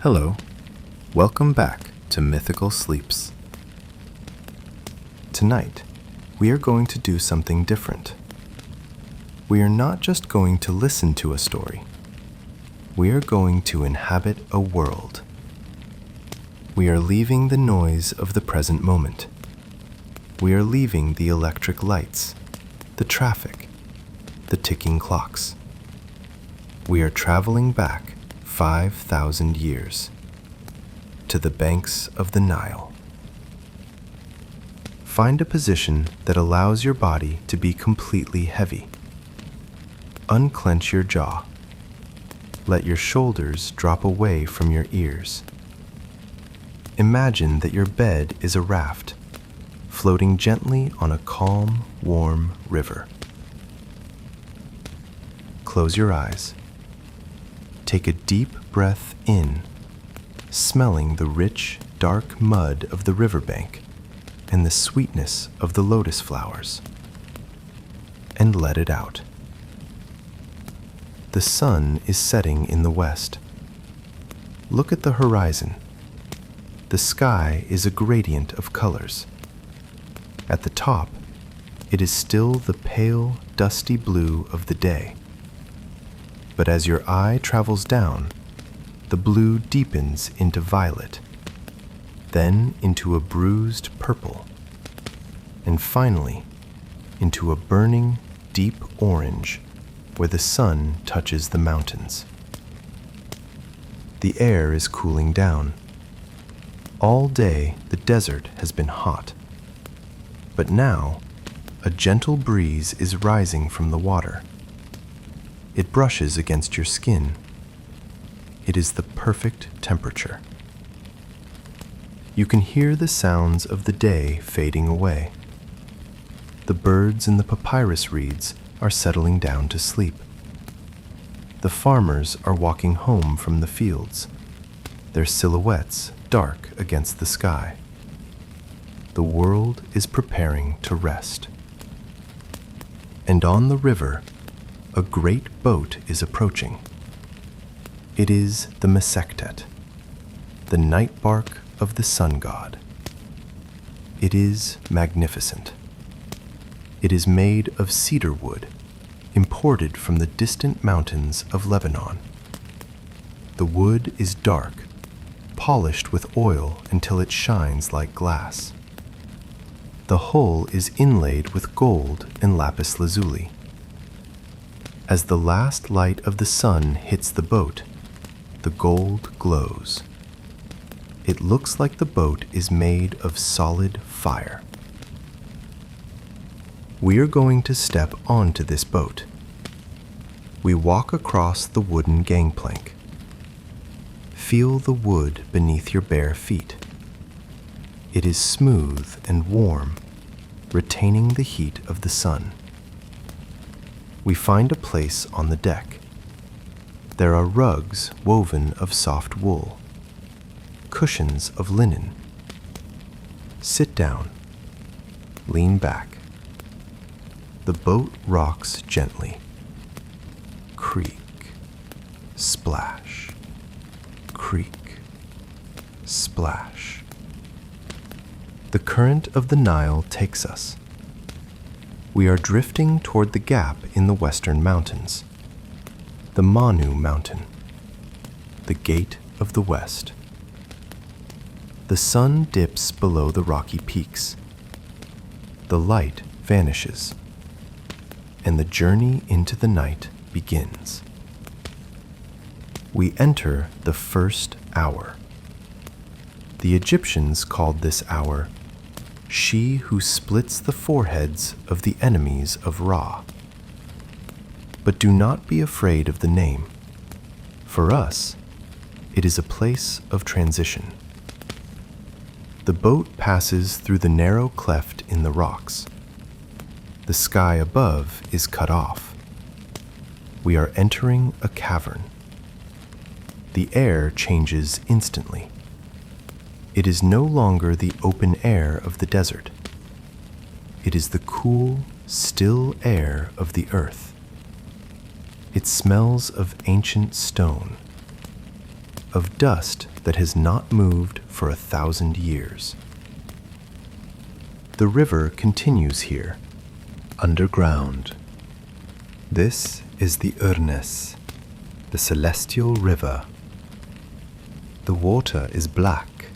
Hello, welcome back to Mythical Sleeps. Tonight, we are going to do something different. We are not just going to listen to a story. We are going to inhabit a world. We are leaving the noise of the present moment. We are leaving the electric lights, the traffic, the ticking clocks. We are traveling back 5,000 years to the banks of the Nile. Find a position that allows your body to be completely heavy. Unclench your jaw. Let your shoulders drop away from your ears. Imagine that your bed is a raft, floating gently on a calm, warm river. Close your eyes. Take a deep breath in, smelling the rich, dark mud of the riverbank and the sweetness of the lotus flowers. And let it out. The sun is setting in the west. Look at the horizon. The sky is a gradient of colors. At the top, it is still the pale, dusty blue of the day. But as your eye travels down, the blue deepens into violet, then into a bruised purple, and finally into a burning, deep orange where the sun touches the mountains. The air is cooling down. All day the desert has been hot, but now a gentle breeze is rising from the water. It brushes against your skin. It is the perfect temperature. You can hear the sounds of the day fading away. The birds in the papyrus reeds are settling down to sleep. The farmers are walking home from the fields, their silhouettes dark against the sky. The world is preparing to rest. And on the river, a great boat is approaching. It is the Mesectet, the night barque of the sun god. It is magnificent. It is made of cedar wood, imported from the distant mountains of Lebanon. The wood is dark, polished with oil until it shines like glass. The hull is inlaid with gold and lapis lazuli. As the last light of the sun hits the boat, the gold glows. It looks like the boat is made of solid fire. We are going to step onto this boat. We walk across the wooden gangplank. Feel the wood beneath your bare feet. It is smooth and warm, retaining the heat of the sun. We find a place on the deck. There are rugs woven of soft wool, cushions of linen. Sit down, lean back. The boat rocks gently. Creak, splash, creak, splash. The current of the Nile takes us. We are drifting toward the gap in the western mountains, the Manu Mountain, the gate of the west. The sun dips below the rocky peaks. The light vanishes, and the journey into the night begins. We enter the first hour. The Egyptians called this hour "She who splits the foreheads of the enemies of Ra." But do not be afraid of the name. For us, it is a place of transition. The boat passes through the narrow cleft in the rocks. The sky above is cut off. We are entering a cavern. The air changes instantly. It is no longer the open air of the desert. It is the cool, still air of the earth. It smells of ancient stone. of dust that has not moved for 1,000 years. The river continues here, underground. This is the Urness, the celestial river. The water is black,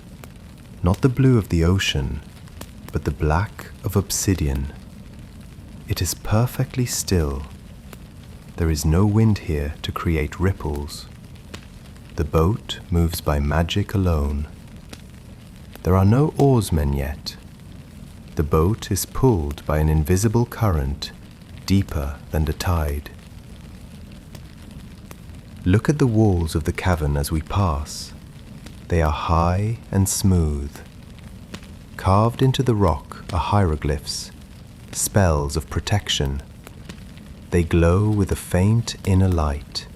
not the blue of the ocean, but the black of obsidian. It is perfectly still. There is no wind here to create ripples. The boat moves by magic alone. There are no oarsmen yet. The boat is pulled by an invisible current, deeper than the tide. Look at the walls of the cavern as we pass. They are high and smooth. Carved into the rock are hieroglyphs, spells of protection. They glow with a faint inner light,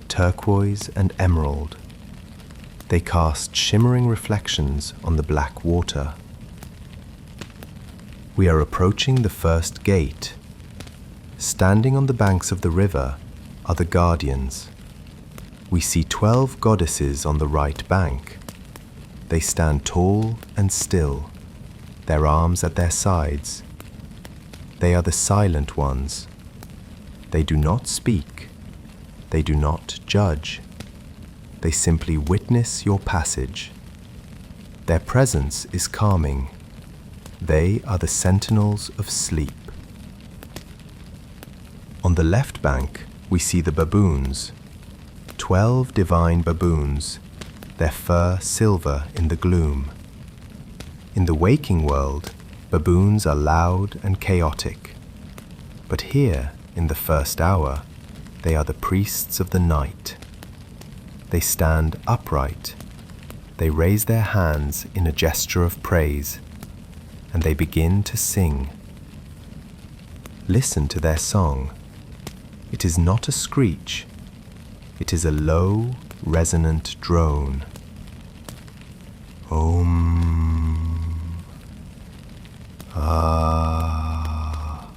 turquoise and emerald. They cast shimmering reflections on the black water. We are approaching the first gate. Standing on the banks of the river are the guardians. We see 12 goddesses on the right bank. They stand tall and still, their arms at their sides. They are the silent ones. They do not speak. They do not judge. They simply witness your passage. Their presence is calming. They are the sentinels of sleep. On the left bank, we see the baboons. 12 divine baboons, their fur silver in the gloom. In the waking world, baboons are loud and chaotic. But here, in the first hour, they are the priests of the night. They stand upright. They raise their hands in a gesture of praise, and they begin to sing. Listen to their song. It is not a screech. It is a low, resonant drone. Om. Ah.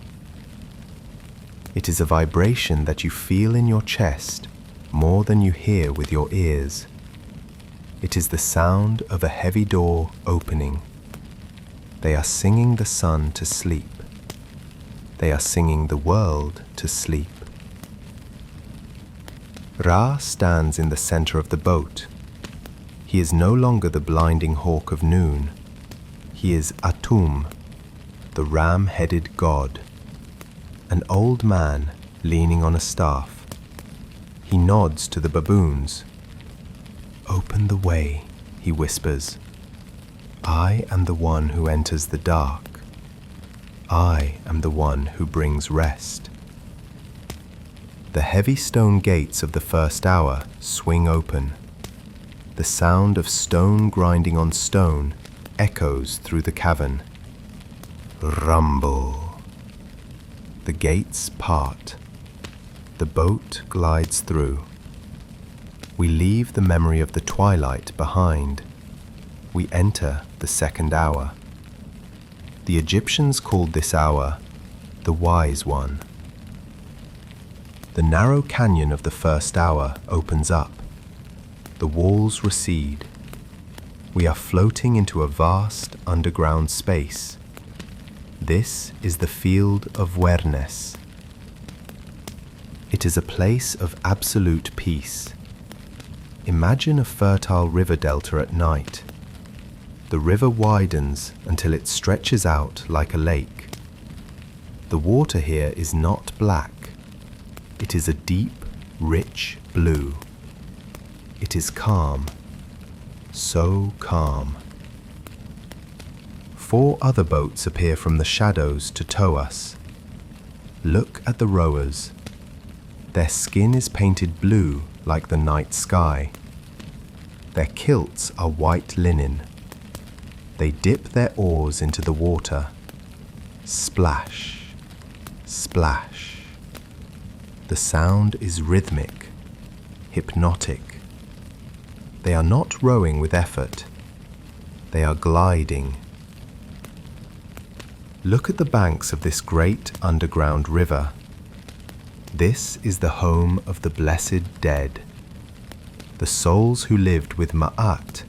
It is a vibration that you feel in your chest more than you hear with your ears. It is the sound of a heavy door opening. They are singing the sun to sleep. They are singing the world to sleep. Ra stands in the center of the boat. He is no longer the blinding hawk of noon. He is Atum, the ram-headed god, an old man leaning on a staff. He nods to the baboons. "Open the way," he whispers. "I am the one who enters the dark. I am the one who brings rest." The heavy stone gates of the first hour swing open. The sound of stone grinding on stone echoes through the cavern. Rumble. The gates part. The boat glides through. We leave the memory of the twilight behind. We enter the second hour. The Egyptians called this hour the Wise One. The narrow canyon of the first hour opens up. The walls recede. We are floating into a vast underground space. This is the field of Werness. It is a place of absolute peace. Imagine a fertile river delta at night. The river widens until it stretches out like a lake. The water here is not black. It is a deep, rich blue. It is calm, so calm. 4 other boats appear from the shadows to tow us. Look at the rowers. Their skin is painted blue like the night sky. Their kilts are white linen. They dip their oars into the water. Splash, splash. The sound is rhythmic, hypnotic. They are not rowing with effort. They are gliding. Look at the banks of this great underground river. This is the home of the blessed dead. The souls who lived with Ma'at,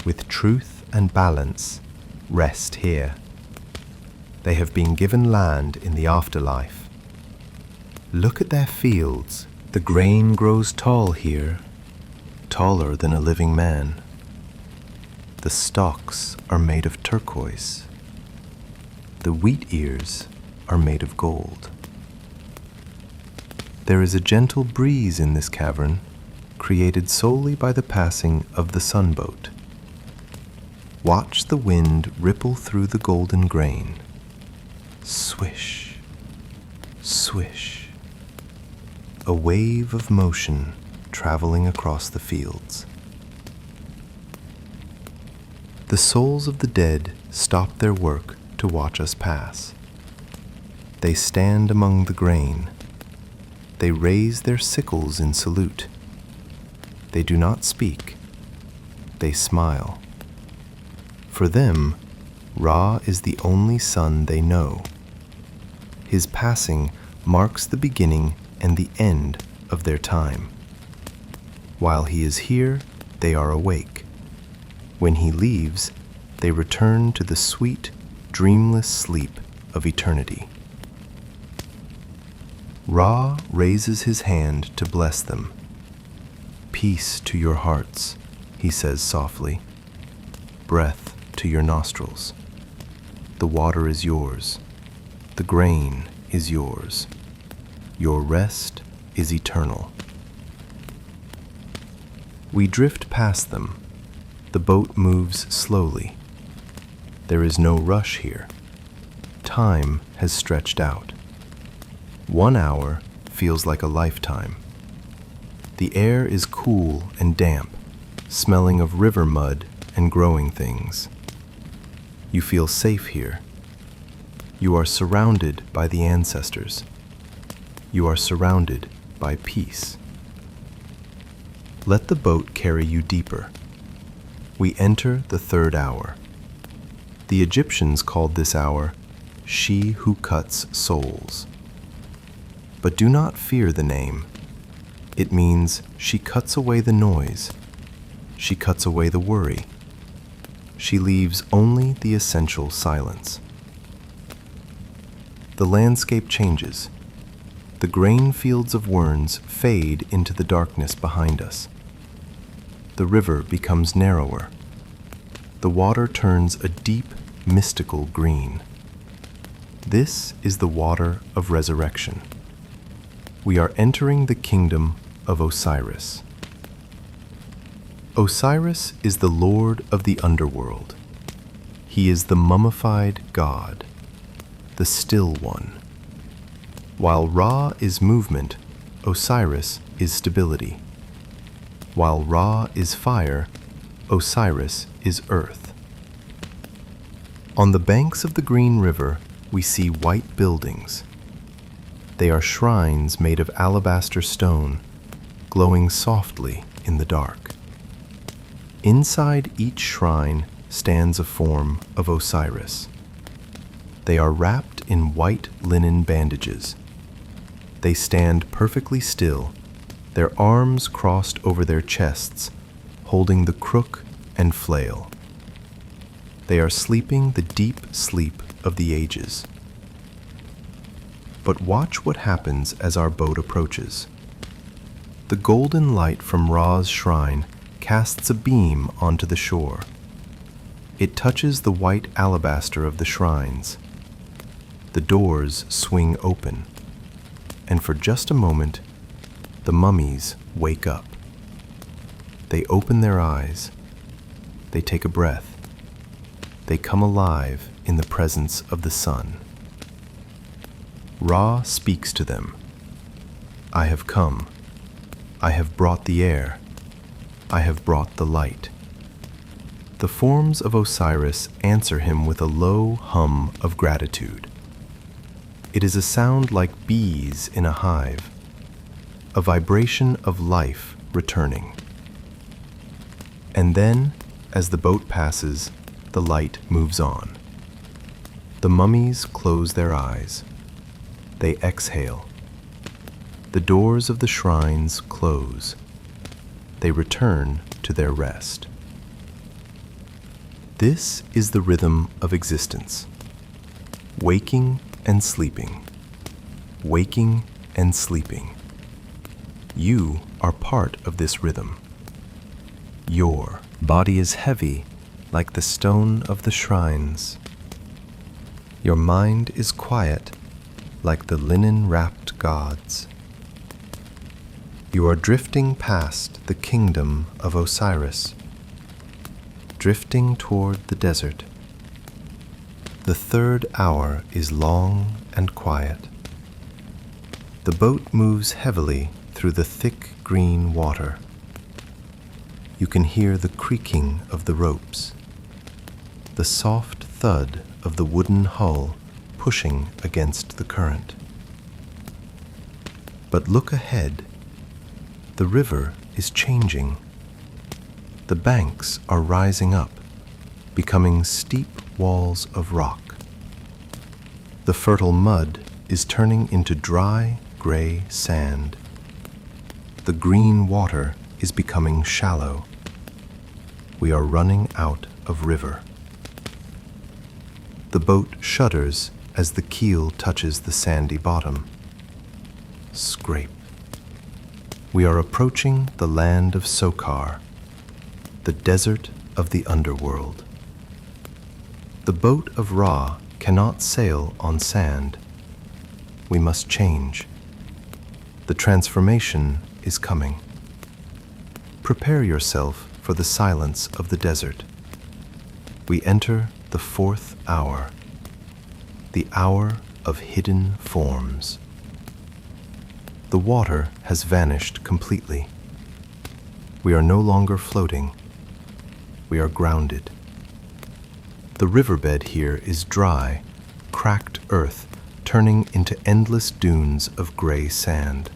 with truth and balance, rest here. They have been given land in the afterlife. Look at their fields. The grain grows tall here, taller than a living man. The stalks are made of turquoise. The wheat ears are made of gold. There is a gentle breeze in this cavern, created solely by the passing of the sunboat. Watch the wind ripple through the golden grain. Swish, swish. A wave of motion traveling across the fields. The souls of the dead stop their work to watch us pass. They stand among the grain. They raise their sickles in salute. They do not speak. They smile. For them, Ra is the only sun they know. His passing marks the beginning and the end of their time. While he is here, they are awake. When he leaves, they return to the sweet, dreamless sleep of eternity. Ra raises his hand to bless them. Peace to your hearts, he says softly. Breath to your nostrils. The water is yours. The grain is yours. Your rest is eternal. We drift past them. The boat moves slowly. There is no rush here. Time has stretched out. 1 hour feels like a lifetime. The air is cool and damp, smelling of river mud and growing things. You feel safe here. You are surrounded by the ancestors. You are surrounded by peace. Let the boat carry you deeper. We enter the 3rd hour. The Egyptians called this hour, "She who cuts souls." But do not fear the name. It means she cuts away the noise. She cuts away the worry. She leaves only the essential silence. The landscape changes. The grain fields of Werns fade into the darkness behind us. The river becomes narrower. The water turns a deep, mystical green. This is the water of resurrection. We are entering the kingdom of Osiris. Osiris is the lord of the underworld. He is the mummified god, the still one. While Ra is movement, Osiris is stability. While Ra is fire, Osiris is earth. On the banks of the Green River, we see white buildings. They are shrines made of alabaster stone, glowing softly in the dark. Inside each shrine stands a form of Osiris. They are wrapped in white linen bandages. They stand perfectly still, their arms crossed over their chests, holding the crook and flail. They are sleeping the deep sleep of the ages. But watch what happens as our boat approaches. The golden light from Ra's shrine casts a beam onto the shore. It touches the white alabaster of the shrines. The doors swing open, and for just a moment, the mummies wake up. They open their eyes. They take a breath. They come alive in the presence of the sun. Ra speaks to them. I have come. I have brought the air. I have brought the light. The forms of Osiris answer him with a low hum of gratitude. It is a sound like bees in a hive, a vibration of life returning. And then, as the boat passes, the light moves on. The mummies close their eyes. They exhale. The doors of the shrines close. they return to their rest. This is the rhythm of existence. Waking and sleeping. Waking and sleeping. You are part of this rhythm. Your body is heavy like the stone of the shrines. Your mind is quiet like the linen-wrapped gods. You are drifting past the kingdom of Osiris, drifting toward the desert. The third hour is long and quiet. The boat moves heavily through the thick green water. You can hear the creaking of the ropes, the soft thud of the wooden hull pushing against the current. But look ahead. The river is changing. The banks are rising up, becoming steep walls of rock. The fertile mud is turning into dry, gray sand. The green water is becoming shallow. We are running out of river. The boat shudders as the keel touches the sandy bottom. Scrape. We are approaching the land of Sokar, the desert of the underworld. The boat of Ra cannot sail on sand. We must change. The transformation is coming. Prepare yourself for the silence of the desert. We enter the fourth hour, the hour of hidden forms. The water has vanished completely. We are no longer floating. We are grounded. The riverbed here is dry, cracked earth turning into endless dunes of gray sand.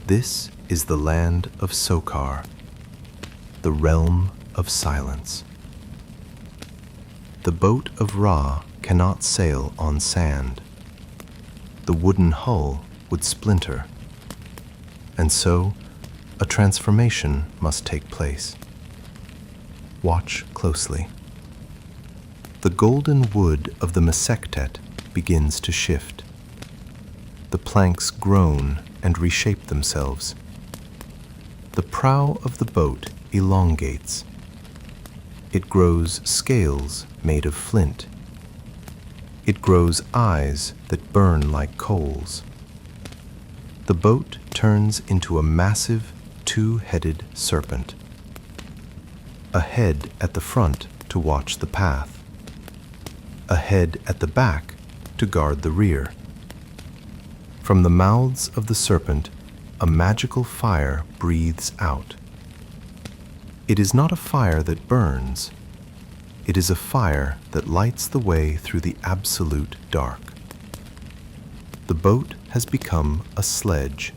This is the land of Sokar, the realm of silence. The boat of Ra cannot sail on sand. The wooden hull would splinter, and so a transformation must take place. Watch closely. The golden wood of the Mesektet begins to shift. The planks groan and reshape themselves. The prow of the boat elongates. It grows scales made of flint. It grows eyes that burn like coals. The boat turns into a massive, two-headed serpent. A head at the front to watch the path. A head at the back to guard the rear. From the mouths of the serpent, a magical fire breathes out. It is not a fire that burns. It is a fire that lights the way through the absolute dark. The boat has become a sledge,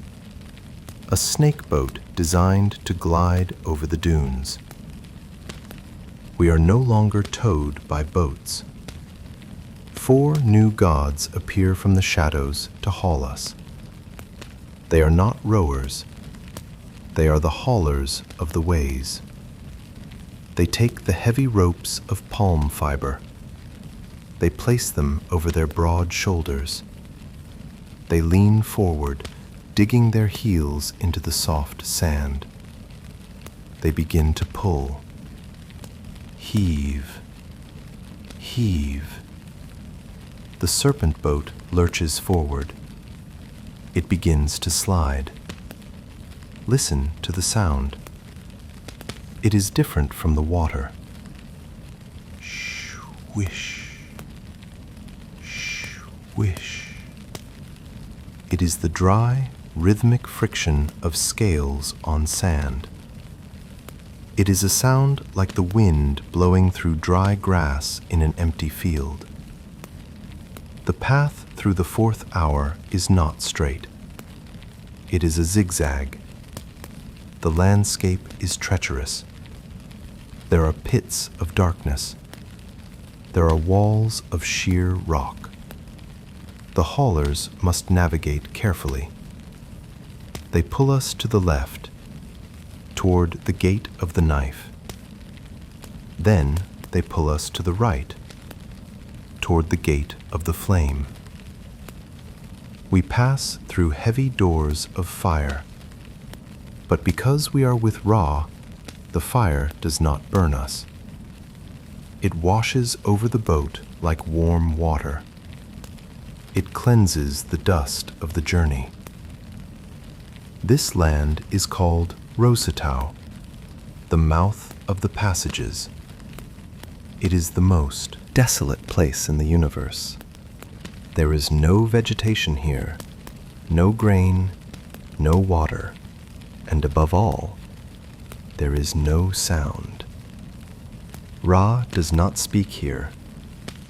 a snake boat designed to glide over the dunes. We are no longer towed by boats. 4 new gods appear from the shadows to haul us. They are not rowers. They are the haulers of the ways. They take the heavy ropes of palm fiber. They place them over their broad shoulders. They lean forward, digging their heels into the soft sand. They begin to pull. Heave. Heave. The serpent boat lurches forward. It begins to slide. Listen to the sound. It is different from the water. Swish. Swish. It is the dry, rhythmic friction of scales on sand. It is a sound like the wind blowing through dry grass in an empty field. The path through the 4th hour is not straight. It is a zigzag. The landscape is treacherous. There are pits of darkness. There are walls of sheer rock. The haulers must navigate carefully. They pull us to the left, toward the gate of the knife. Then they pull us to the right, toward the gate of the flame. We pass through heavy doors of fire, but because we are with Ra, the fire does not burn us. It washes over the boat like warm water. It cleanses the dust of the journey. This land is called Rosatau, the mouth of the passages. It is the most desolate place in the universe. There is no vegetation here, no grain, no water, and above all, there is no sound. Ra does not speak here.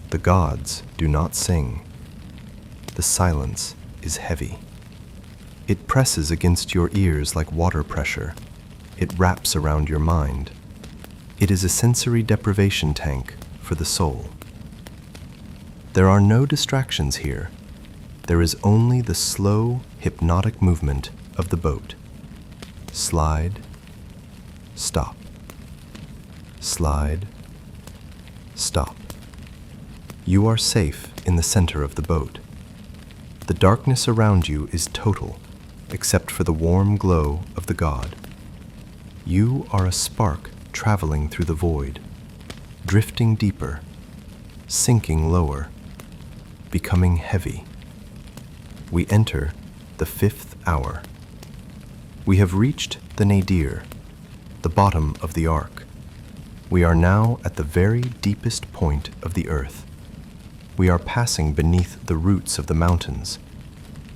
The gods do not sing. The silence is heavy. It presses against your ears like water pressure. It wraps around your mind. It is a sensory deprivation tank for the soul. There are no distractions here. There is only the slow, hypnotic movement of the boat. Slide, stop. Slide, stop. You are safe in the center of the boat. The darkness around you is total, except for the warm glow of the god. You are a spark traveling through the void, drifting deeper, sinking lower, becoming heavy. We enter the 5th hour. We have reached the nadir, the bottom of the arc. We are now at the very deepest point of the earth. We are passing beneath the roots of the mountains.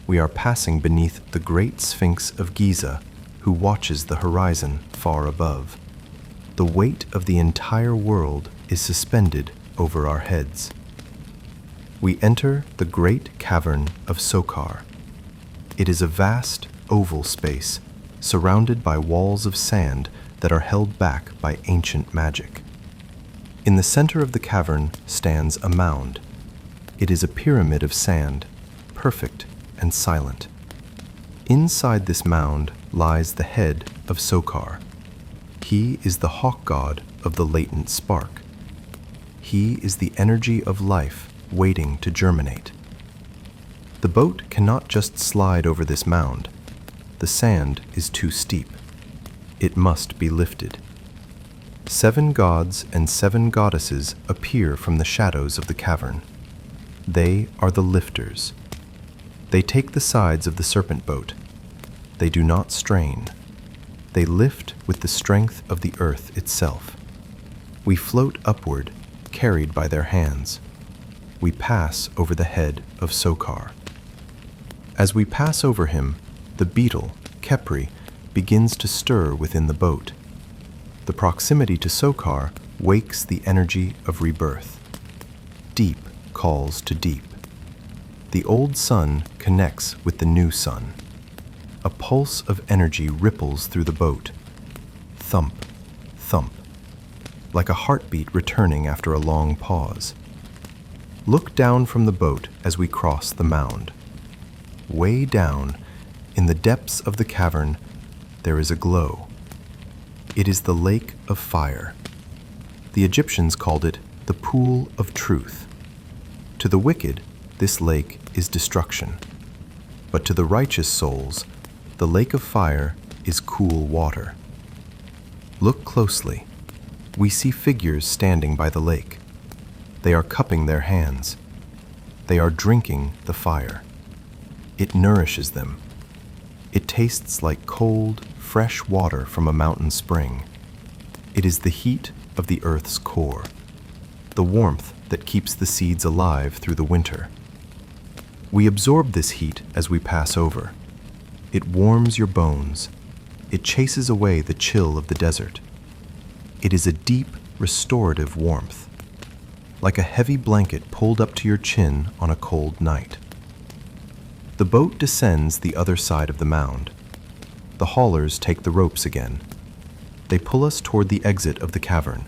We are passing beneath the great Sphinx of Giza, who watches the horizon far above. The weight of the entire world is suspended over our heads. We enter the great cavern of Sokar. It is a vast, oval space, surrounded by walls of sand that are held back by ancient magic. In the center of the cavern stands a mound. It is a pyramid of sand, perfect and silent. Inside this mound lies the head of Sokar. He is the hawk god of the latent spark. He is the energy of life waiting to germinate. The boat cannot just slide over this mound. The sand is too steep. It must be lifted. 7 gods and 7 goddesses appear from the shadows of the cavern. They are the lifters. They take the sides of the serpent boat. They do not strain. They lift with the strength of the earth itself. We float upward, carried by their hands. We pass over the head of Sokar. As we pass over him, the beetle, Kepri, begins to stir within the boat. The proximity to Sokar wakes the energy of rebirth. Deep calls to deep. The old sun connects with the new sun. A pulse of energy ripples through the boat. Thump, thump, like a heartbeat returning after a long pause. Look down from the boat as we cross the mound. Way down, in the depths of the cavern, there is a glow. It is the lake of fire. The Egyptians called it the pool of truth. To the wicked, this lake is destruction. But to the righteous souls, the lake of fire is cool water. Look closely. We see figures standing by the lake. They are cupping their hands. They are drinking the fire. It nourishes them. It tastes like cold, fresh water from a mountain spring. It is the heat of the earth's core, the warmth that keeps the seeds alive through the winter. We absorb this heat as we pass over. It warms your bones. It chases away the chill of the desert. It is a deep, restorative warmth, like a heavy blanket pulled up to your chin on a cold night. The boat descends the other side of the mound. The haulers take the ropes again. They pull us toward the exit of the cavern.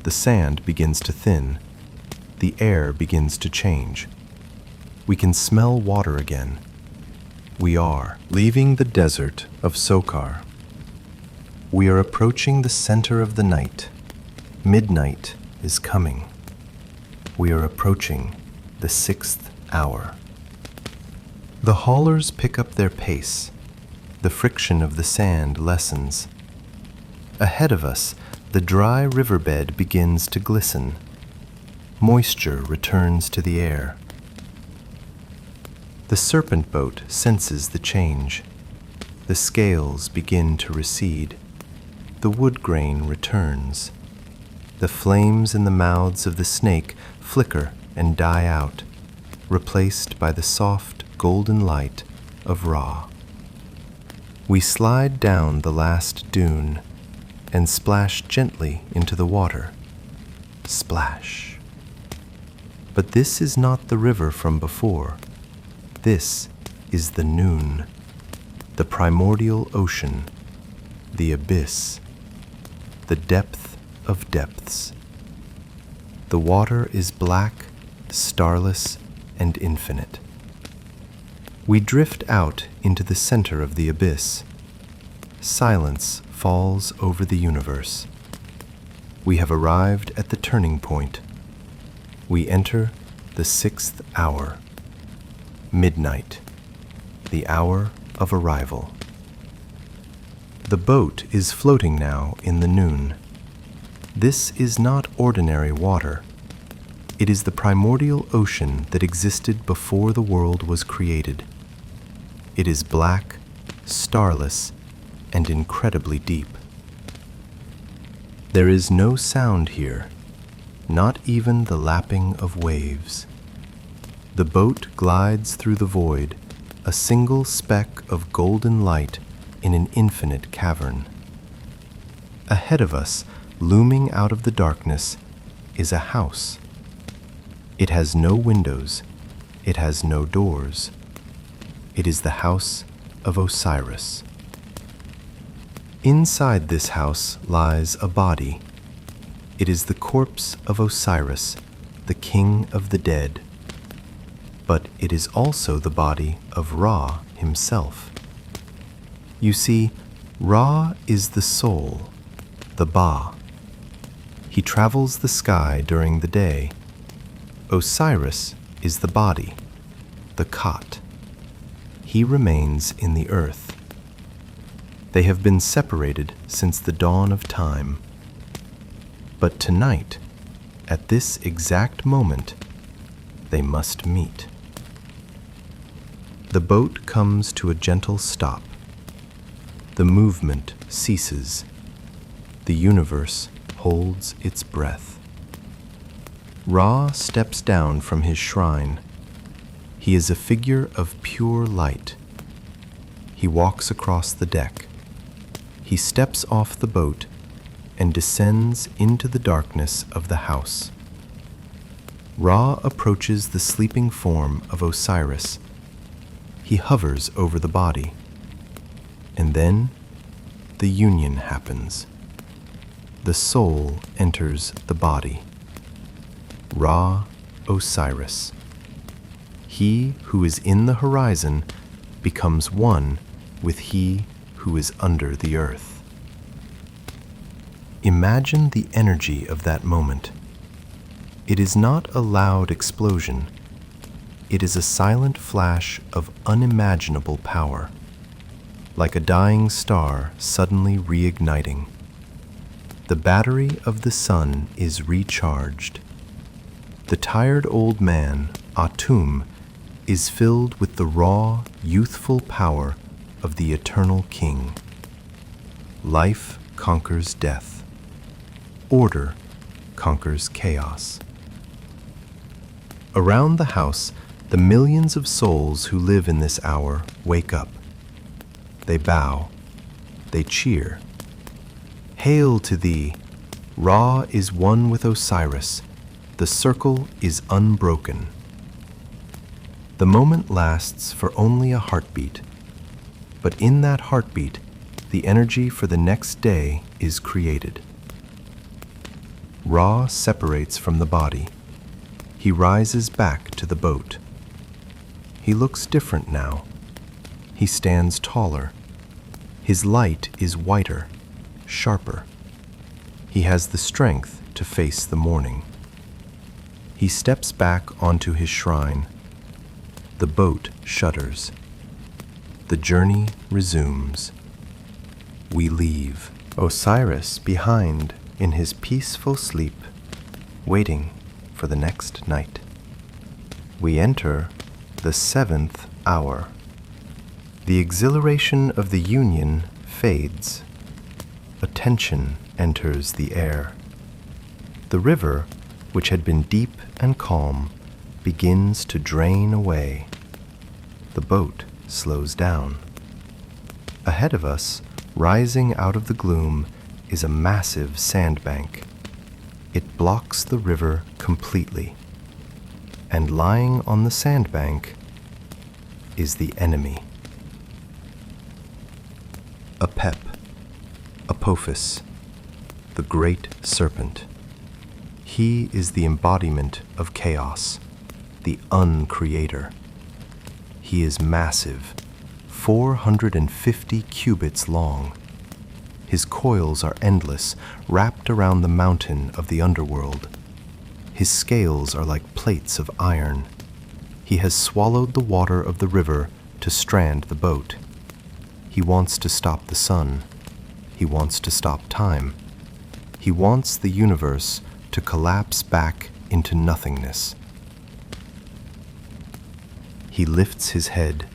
The sand begins to thin. The air begins to change. We can smell water again. We are leaving the desert of Sokar. We are approaching the center of the night. Midnight is coming. We are approaching the 6th hour. The haulers pick up their pace. The friction of the sand lessens. Ahead of us, the dry riverbed begins to glisten. Moisture returns to the air. The serpent boat senses the change. The scales begin to recede. The wood grain returns. The flames in the mouths of the snake flicker and die out, replaced by the soft golden light of Ra. We slide down the last dune and splash gently into the water. Splash. But this is not the river from before. This is the noon, the primordial ocean, the abyss, the depth of depths. The water is black, starless, and infinite. We drift out into the center of the abyss. Silence falls over the universe. We have arrived at the turning point. We enter the 6th hour. Midnight, the hour of arrival. The boat is floating now in the noon. This is not ordinary water. It is the primordial ocean that existed before the world was created. It is black, starless, and incredibly deep. There is no sound here, not even the lapping of waves. The boat glides through the void, a single speck of golden light in an infinite cavern. Ahead of us, looming out of the darkness, is a house. It has no windows. It has no doors. It is the house of Osiris. Inside this house lies a body. It is the corpse of Osiris, the king of the dead. But it is also the body of Ra himself. You see, Ra is the soul, the Ba. He travels the sky during the day. Osiris is the body, the Khat. He remains in the earth. They have been separated since the dawn of time. But tonight, at this exact moment, they must meet. The boat comes to a gentle stop. The movement ceases. The universe holds its breath. Ra steps down from his shrine. He is a figure of pure light. He walks across the deck. He steps off the boat and descends into the darkness of the house. Ra approaches the sleeping form of Osiris. He hovers over the body. And then the union happens. The soul enters the body. Ra Osiris. He who is in the horizon becomes one with he who is under the earth. Imagine the energy of that moment. It is not a loud explosion. It is a silent flash of unimaginable power, like a dying star suddenly reigniting. The battery of the sun is recharged. The tired old man, Atum, is filled with the raw, youthful power of the eternal king. Life conquers death. Order conquers chaos. Around the house, the millions of souls who live in this hour wake up. They bow. They cheer. Hail to thee! Ra is one with Osiris. The circle is unbroken. The moment lasts for only a heartbeat. But in that heartbeat, the energy for the next day is created. Ra separates from the body. He rises back to the boat. He looks different now. He stands taller. His light is whiter, sharper. He has the strength to face the morning. He steps back onto his shrine. The boat shudders. The journey resumes. We leave Osiris behind in his peaceful sleep, waiting for the next night. We enter the 7th hour. The exhilaration of the union fades. A tension enters the air. The river, which had been deep and calm, begins to drain away. The boat slows down. Ahead of us, rising out of the gloom, is a massive sandbank. It blocks the river completely. And lying on the sandbank is the enemy. Apep, Apophis, the great serpent. He is the embodiment of chaos, the uncreator. He is massive, 450 cubits long. His coils are endless, wrapped around the mountain of the underworld. His scales are like plates of iron. He has swallowed the water of the river to strand the boat. He wants to stop the sun. He wants to stop time. He wants the universe to collapse back into nothingness. He lifts his head.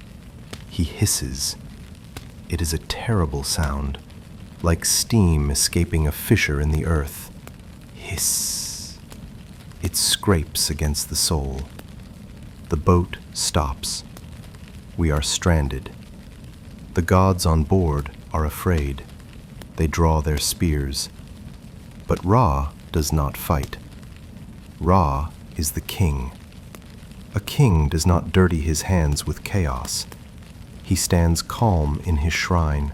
He hisses. It is a terrible sound, like steam escaping a fissure in the earth. Hiss. It scrapes against the soul. The boat stops. We are stranded. The gods on board are afraid. They draw their spears. But Ra does not fight. Ra is the king. A king does not dirty his hands with chaos. He stands calm in his shrine.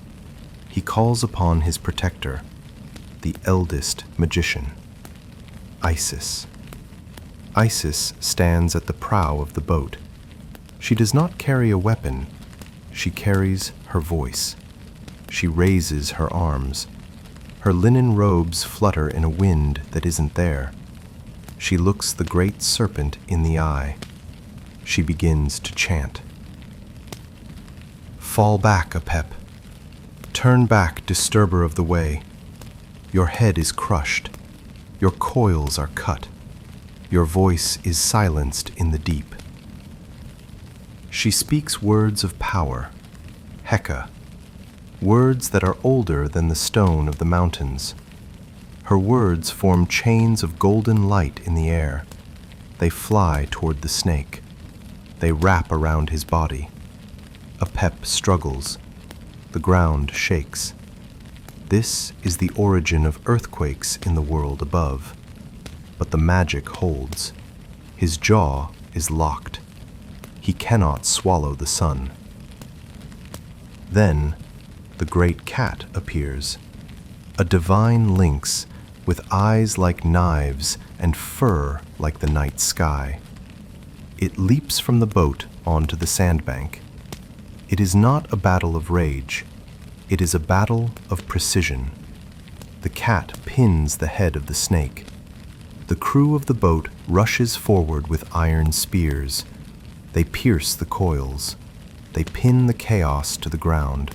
He calls upon his protector, the eldest magician, Isis. Isis stands at the prow of the boat. She does not carry a weapon. She carries her voice. She raises her arms. Her linen robes flutter in a wind that isn't there. She looks the great serpent in the eye. She begins to chant. Fall back, Apep. Turn back, disturber of the way. Your head is crushed. Your coils are cut. Your voice is silenced in the deep. She speaks words of power, Heka, words that are older than the stone of the mountains. Her words form chains of golden light in the air. They fly toward the snake. They wrap around his body. Apep struggles. The ground shakes. This is the origin of earthquakes in the world above. But the magic holds. His jaw is locked. He cannot swallow the sun. Then, the great cat appears, a divine lynx with eyes like knives and fur like the night sky. It leaps from the boat onto the sandbank. It is not a battle of rage. It is a battle of precision. The cat pins the head of the snake. The crew of the boat rushes forward with iron spears. They pierce the coils. They pin the chaos to the ground.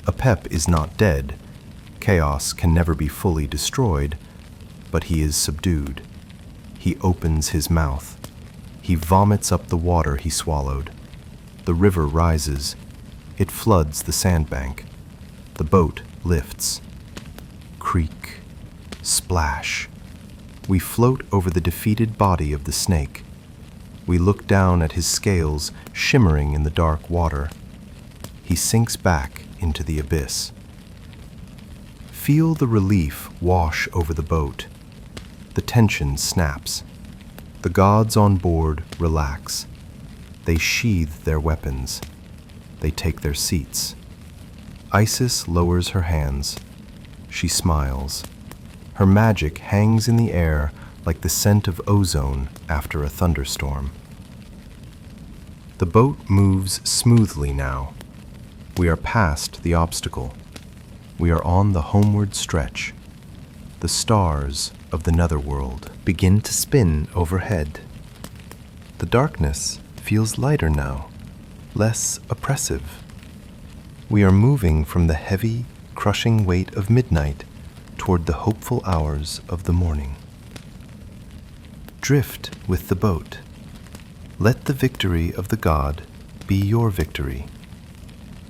Apep is not dead. Chaos can never be fully destroyed, but he is subdued. He opens his mouth. He vomits up the water he swallowed. The river rises. It floods the sandbank. The boat lifts. Creak. Splash. We float over the defeated body of the snake. We look down at his scales shimmering in the dark water. He sinks back into the abyss. Feel the relief wash over the boat. The tension snaps. The gods on board relax. They sheathe their weapons. They take their seats. Isis lowers her hands. She smiles. Her magic hangs in the air like the scent of ozone after a thunderstorm. The boat moves smoothly now. We are past the obstacle. we are on the homeward stretch. The stars of the netherworld begin to spin overhead. The darkness feels lighter now, less oppressive. We are moving from the heavy, crushing weight of midnight toward the hopeful hours of the morning. Drift with the boat. Let the victory of the god be your victory.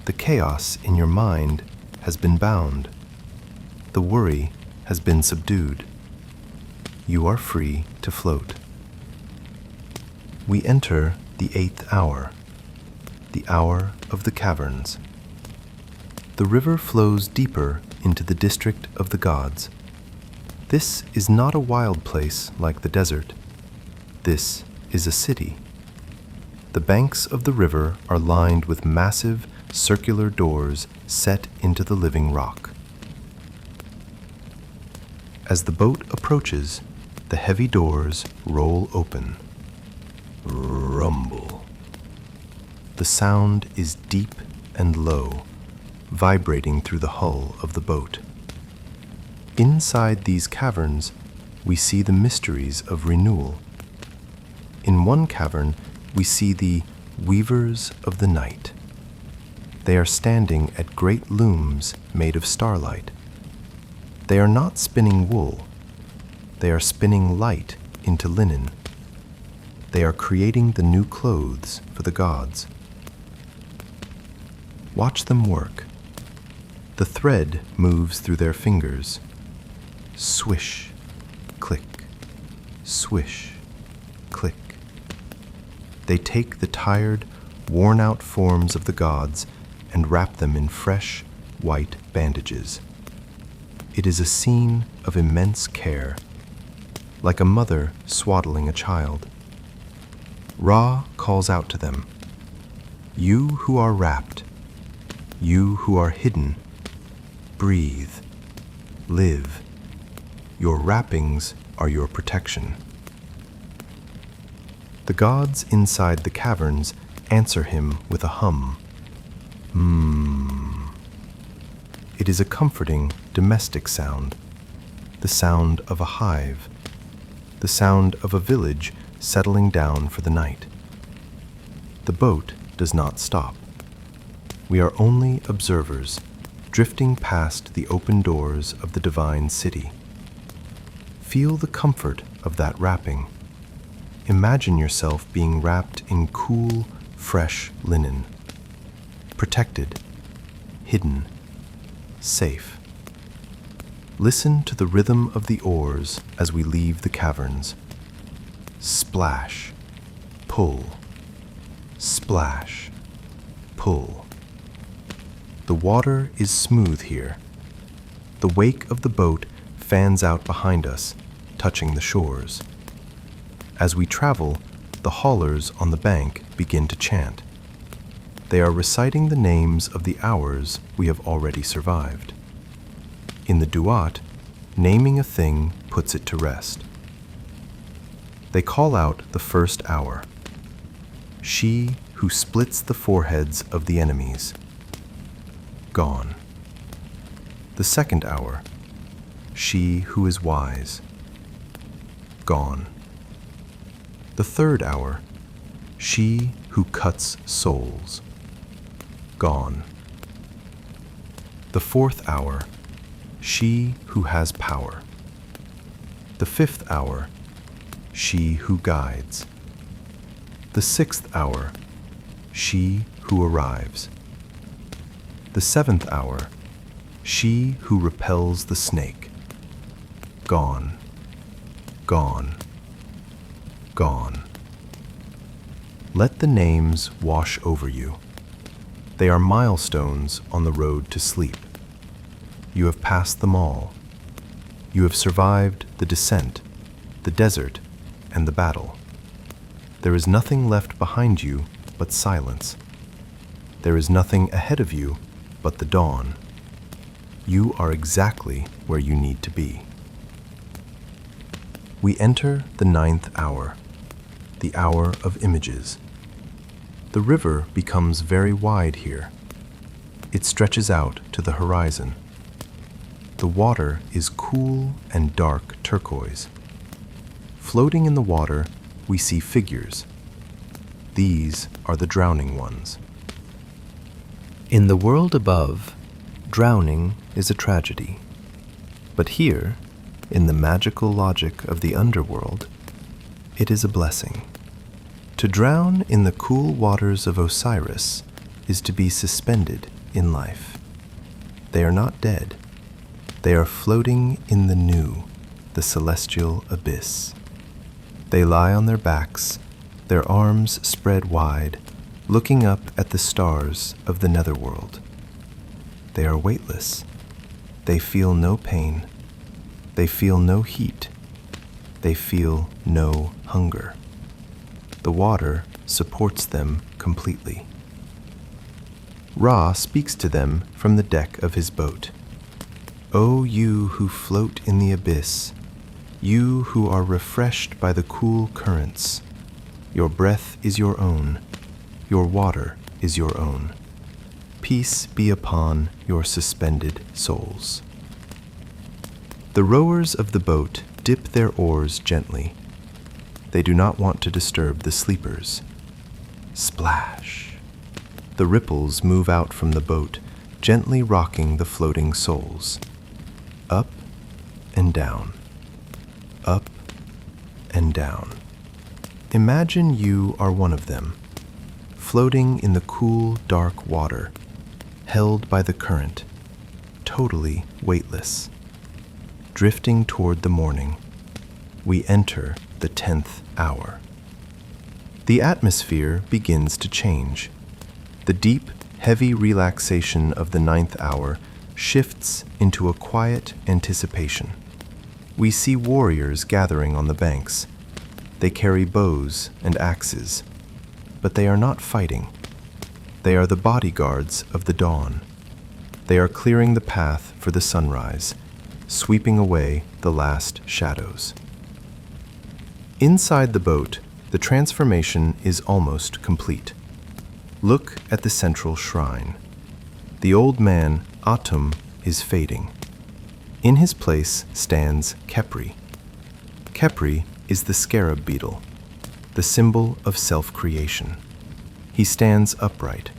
The chaos in your mind has been bound. The worry has been subdued. You are free to float. We enter the 8th hour, the hour of the caverns. The river flows deeper into the district of the gods. This is not a wild place like the desert. This is a city. The banks of the river are lined with massive, circular doors set into the living rock. As the boat approaches, the heavy doors roll open. Rumble. The sound is deep and low, vibrating through the hull of the boat. Inside these caverns, we see the mysteries of renewal. In one cavern, we see the weavers of the night. They are standing at great looms made of starlight. They are not spinning wool. They are spinning light into linen. They are creating the new clothes for the gods. Watch them work. The thread moves through their fingers. Swish, click, swish, click. They take the tired, worn-out forms of the gods and wrap them in fresh, white bandages. It is a scene of immense care, like a mother swaddling a child. Ra calls out to them, "You who are wrapped, you who are hidden, breathe, live. Your wrappings are your protection." The gods inside the caverns answer him with a hum. It is a comforting, domestic sound, the sound of a hive, the sound of a village settling down for the night. The boat does not stop. We are only observers, drifting past the open doors of the divine city. Feel the comfort of that wrapping. Imagine yourself being wrapped in cool, fresh linen, protected, hidden, safe. Listen to the rhythm of the oars as we leave the caverns. Splash, pull, splash, pull. The water is smooth here. The wake of the boat fans out behind us, touching the shores. As we travel, the haulers on the bank begin to chant. They are reciting the names of the hours we have already survived. In the duat, naming a thing puts it to rest. They call out the first hour. She who splits the foreheads of the enemies. Gone. The second hour. She who is wise. Gone. The third hour. She who cuts souls. Gone. The fourth hour. She who has power. The fifth hour. She who guides. The sixth hour. She who arrives. The seventh hour. She who repels the snake. Gone. Gone. Gone. Let the names wash over you. They are milestones on the road to sleep. You have passed them all. You have survived the descent, the desert, and the battle. There is nothing left behind you but silence. There is nothing ahead of you but the dawn. You are exactly where you need to be. We enter the 9th hour, the hour of images. The river becomes very wide here. It stretches out to the horizon. The water is cool and dark turquoise. Floating in the water, we see figures. These are the drowning ones. In the world above, drowning is a tragedy. But here, in the magical logic of the underworld, it is a blessing. To drown in the cool waters of Osiris is to be suspended in life. They are not dead. They are floating in the new, the celestial abyss. They lie on their backs, their arms spread wide, looking up at the stars of the netherworld. They are weightless. They feel no pain. They feel no heat. They feel no hunger. The water supports them completely. Ra speaks to them from the deck of his boat. O you who float in the abyss, you who are refreshed by the cool currents, your breath is your own, your water is your own. Peace be upon your suspended souls. The rowers of the boat dip their oars gently. They do not want to disturb the sleepers. Splash! The ripples move out from the boat, gently rocking the floating souls. Up and down. Up and down. Imagine you are one of them, floating in the cool, dark water, held by the current, totally weightless. Drifting toward the morning, we enter the 10th hour. The atmosphere begins to change. The deep, heavy relaxation of the 9th hour shifts into a quiet anticipation. We see warriors gathering on the banks. They carry bows and axes, but they are not fighting. They are the bodyguards of the dawn. They are clearing the path for the sunrise, sweeping away the last shadows. Inside the boat, the transformation is almost complete. Look at the central shrine. The old man, Atum, is fading. In his place stands Khepri. Khepri is the scarab beetle, the symbol of self-creation. He stands upright.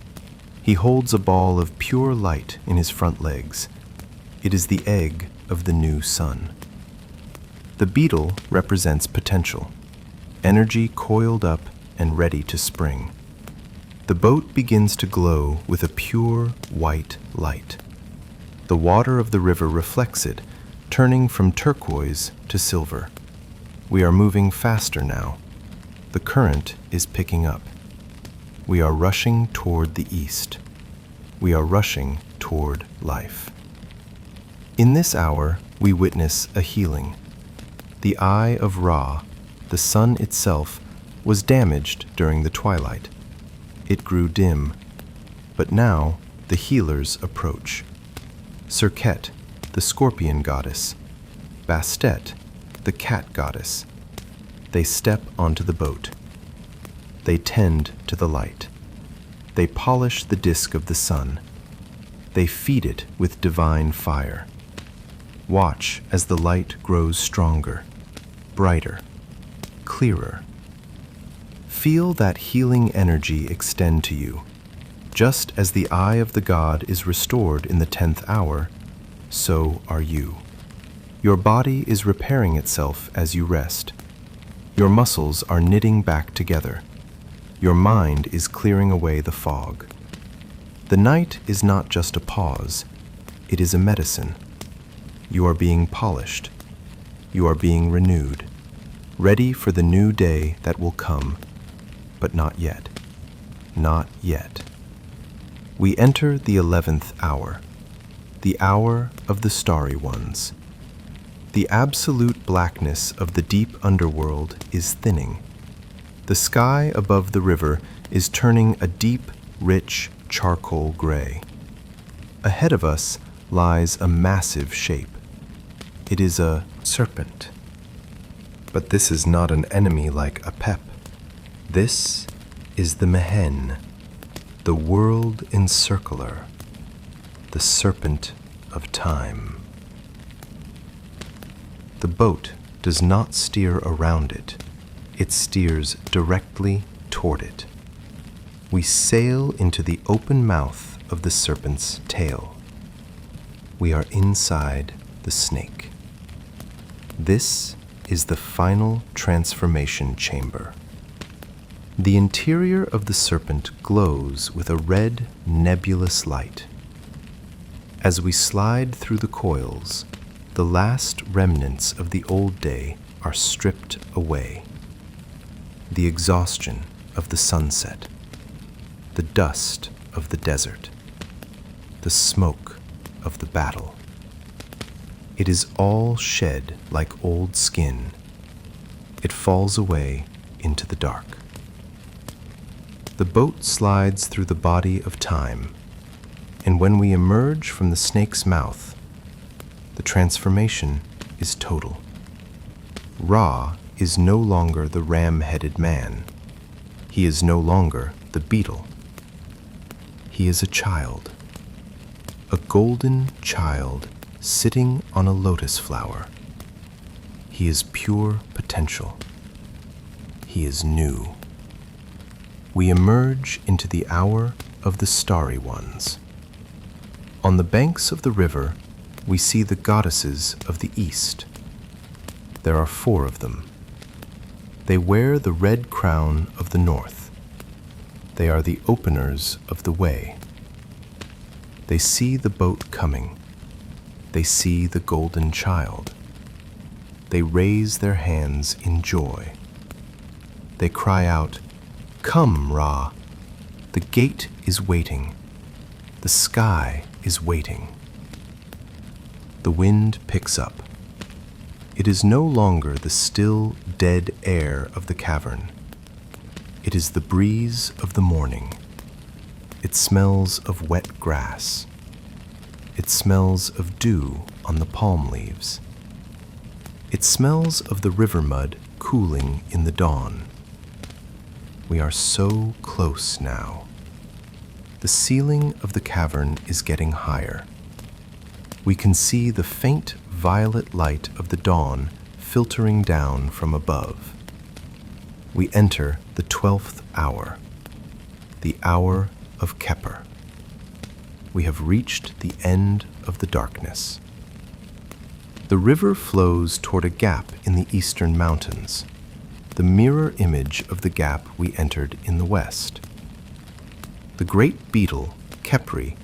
He holds a ball of pure light in his front legs. It is the egg of the new sun. The beetle represents potential, energy coiled up and ready to spring. The boat begins to glow with a pure white light. The water of the river reflects it, turning from turquoise to silver. We are moving faster now. The current is picking up. We are rushing toward the east. We are rushing toward life. In this hour, we witness a healing. The eye of Ra, the sun itself, was damaged during the twilight. It grew dim, but now the healers approach. Serket, the scorpion goddess, Bastet, the cat goddess. They step onto the boat. They tend to the light. They polish the disk of the sun. They feed it with divine fire. Watch as the light grows stronger, brighter, clearer. Feel that healing energy extend to you. Just as the eye of the god is restored in the 10th hour, so are you. Your body is repairing itself as you rest. Your muscles are knitting back together. Your mind is clearing away the fog. The night is not just a pause, it is a medicine. You are being polished. You are being renewed, ready for the new day that will come. But not yet. Not yet. We enter the 11th hour, the hour of the starry ones. The absolute blackness of the deep underworld is thinning. The sky above the river is turning a deep, rich charcoal gray. Ahead of us lies a massive shape. It is a serpent. But this is not an enemy like Apep. This is the Mehen, the world encircler, the serpent of time. The boat does not steer around it, it steers directly toward it. We sail into the open mouth of the serpent's tail. We are inside the snake. This is the final transformation chamber. The interior of the serpent glows with a red, nebulous light. As we slide through the coils, the last remnants of the old day are stripped away. The exhaustion of the sunset, the dust of the desert, the smoke of the battle. It is all shed like old skin. It falls away into the dark. The boat slides through the body of time, and when we emerge from the snake's mouth, the transformation is total. Ra is no longer the ram-headed man. He is no longer the beetle. He is a child, a golden child sitting on a lotus flower. He is pure potential. He is new. We emerge into the hour of the starry ones. On the banks of the river, we see the goddesses of the east. There are 4 of them. They wear the red crown of the north. They are the openers of the way. They see the boat coming. They see the golden child. They raise their hands in joy. They cry out, "Come, Ra! The gate is waiting. The sky is waiting." The wind picks up. It is no longer the still, dead air of the cavern. It is the breeze of the morning. It smells of wet grass. It smells of dew on the palm leaves. It smells of the river mud cooling in the dawn. We are so close now. The ceiling of the cavern is getting higher. We can see the faint violet light of the dawn filtering down from above. We enter the 12th hour, the hour of Kepper. We have reached the end of the darkness. The river flows toward a gap in the eastern mountains, the mirror image of the gap we entered in the west. The great beetle, Kepri,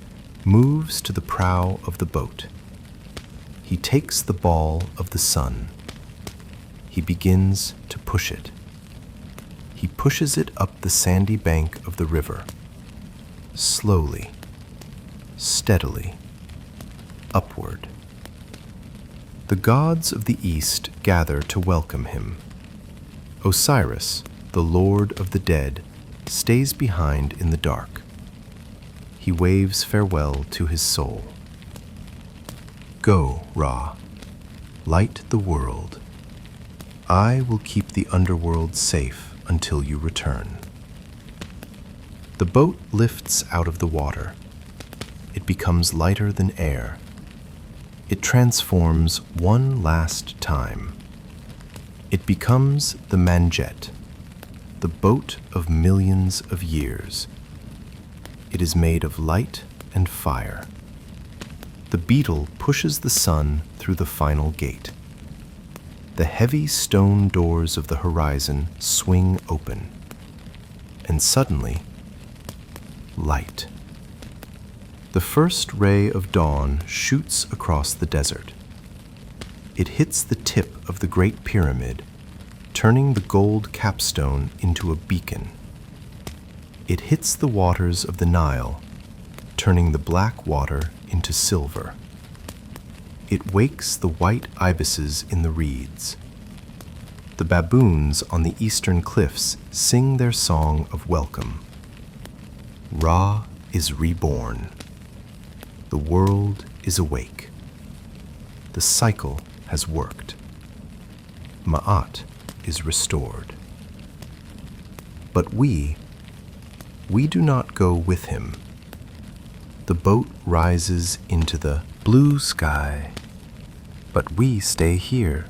moves to the prow of the boat. He takes the ball of the sun. He begins to push it. He pushes it up the sandy bank of the river, slowly, steadily, upward. The gods of the east gather to welcome him. Osiris, the lord of the dead, stays behind in the dark. He waves farewell to his soul. Go, Ra, light the world. I will keep the underworld safe until you return. The boat lifts out of the water. It becomes lighter than air. It transforms one last time. It becomes the Manjet, the boat of millions of years. It is made of light and fire. The beetle pushes the sun through the final gate. The heavy stone doors of the horizon swing open, and suddenly, light. The first ray of dawn shoots across the desert. It hits the tip of the Great Pyramid, turning the gold capstone into a beacon. It hits the waters of the Nile, turning the black water into silver. It wakes the white ibises in the reeds. The baboons on the eastern cliffs sing their song of welcome. Ra is reborn. The world is awake. The cycle has worked. Ma'at is restored. But we do not go with him. The boat rises into the blue sky, but we stay here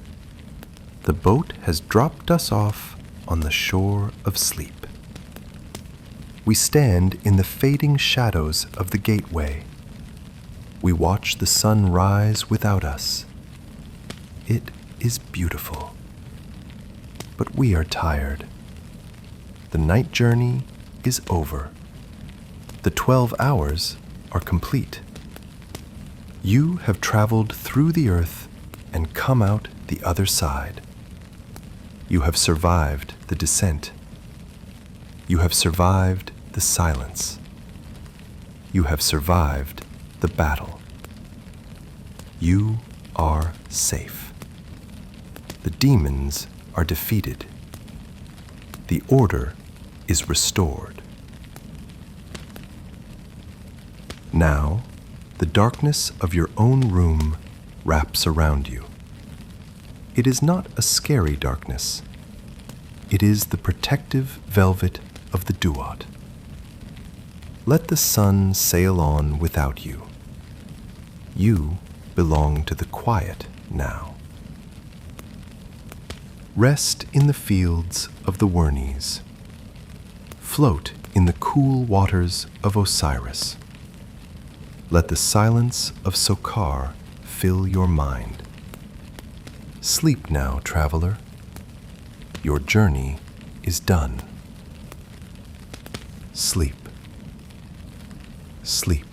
The boat has dropped us off on the shore of sleep. We stand in the fading shadows of the gateway. We watch the sun rise without us. It is beautiful. But we are tired. The night journey is over. The 12 hours are complete. You have traveled through the earth and come out the other side. You have survived the descent. You have survived the silence. You have survived the battle. You are safe. The demons are defeated. The order is restored. Now, the darkness of your own room wraps around you. It is not a scary darkness. It is the protective velvet of the Duat. Let the sun sail on without you. You belong to the quiet now. Rest in the fields of the Wernies. Float in the cool waters of Osiris. Let the silence of Sokar fill your mind. Sleep now, traveler. Your journey is done. Sleep. Sleep.